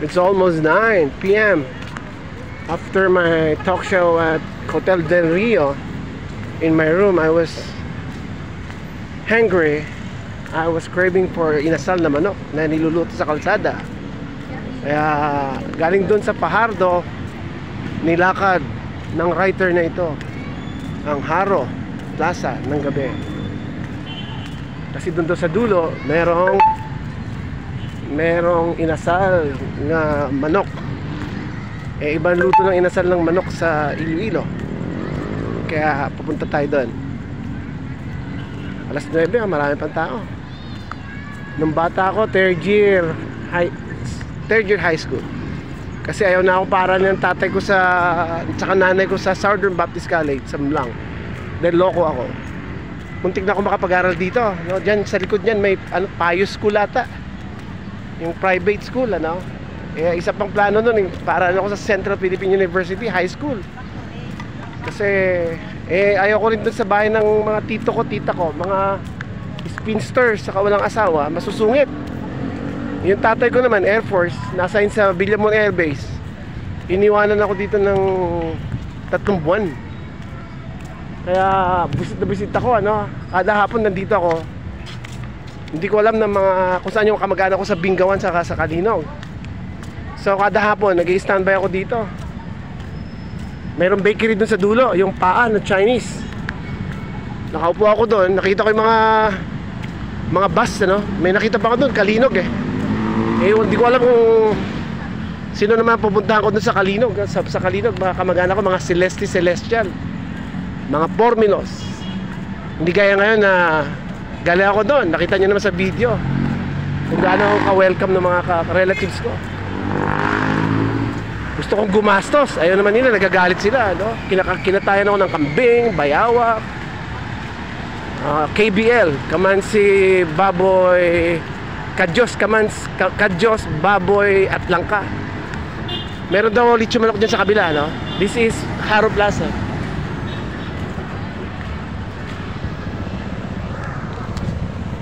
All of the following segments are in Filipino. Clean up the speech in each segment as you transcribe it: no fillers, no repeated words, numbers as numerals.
It's almost 9 p.m. After my talk show at Hotel Del Rio, in my room, I was hungry. I was craving for inasal na manok na niluluto sa kalsada. Kaya galing dun sa Fajardo, nilakad ng writer na ito ang Haro Plaza ng gabi. Kasi dun sa dulo, merong inasal na manok. Ibang luto ng inasal ng manok sa Iloilo. Kaya pupunta tayo doon. Alas 9, marami pang tao. Nung bata ako, third year high school. Kasi ayaw na ako para ng tatay ko tsaka nanay ko sa Southern Baptist College sa Mlang. Dahil loko ako. Muntik na ako makapag-aral dito, no? Diyan sa likod niyan may Pius School ata. Yung private school, ano? Isa pang plano nun, para ako sa Central Philippine University High School. Kasi ayaw ko rin dun sa bahay ng mga tito ko, tita ko, mga spinsters saka walang asawa, masusungit. Yung tatay ko naman, Air Force, nasa sa Villamon Air Base. Iniwanan ako dito ng 3 buwan. Kaya busit na busit ako, ano? Kada hapon nandito ako. Hindi ko alam kung saan yung kamag-anak ko sa Bingawan saka sa Kalinog. So kada hapon nag-i-standby ako dito. Mayroong bakery dun sa dulo, yung Paa na Chinese. Nakaupo ako doon, nakita ko yung mga bus, ano? May nakita pa ako doon, Kalinog eh. Hindi ko alam kung sino naman pupuntahan ko doon sa Kalinog. Sa Kalinog, mga kamag-anak ko, mga Celestial, mga Pormilos. Hindi gaya ngayon na galing ako doon, nakita nyo naman sa video kung gaano ako ka-welcome ng mga relatives ko. Gusto kong gumastos, ayaw naman nila, nagagalit sila, no? Kinatayan ako ng kambing, bayawak, KBL, kamansi, baboy, kadyos, baboy at langka. Meron daw lechon manok dyan sa kabila, no? This is Haro Plaza.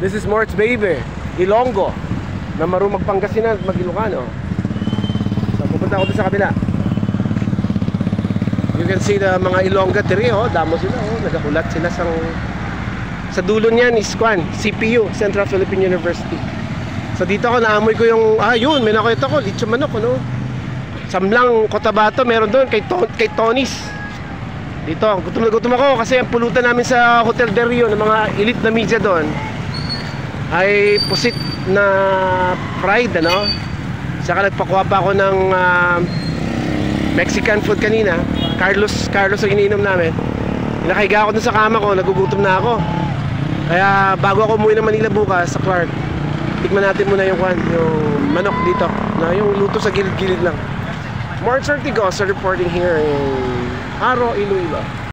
This is Mort's Baby, Ilonggo, na marunong magpangasinan at mag-Ilocano. So pupunta ako doon sa kabila. You can see the mga Ilongga tree, oh, damo sila, oh, nagahulat sila sa dulo niyan is CPU, Central Philippine University. So dito ako naamoy ko yung yun, may nakita ko lechon manok, ano? Samlang Cotabato, meron doon kay Tony's. Dito, gutom na gutom ako kasi ang pulutan namin sa Hotel Del Rio ng mga elite na media doon ay pusit na fried, ano? Saka nagpakuha pa ako ng Mexican food kanina. Carlos ang iniinom namin. Nakahiga ako dun sa kama ko, nagugutom na ako. Kaya bago ako umuwi ng Manila bukas sa Clark, tikman natin muna yung manok dito, na yung luto sa gilid-gilid lang. Mort Sortigosa reporting here in Haro, Iloilo.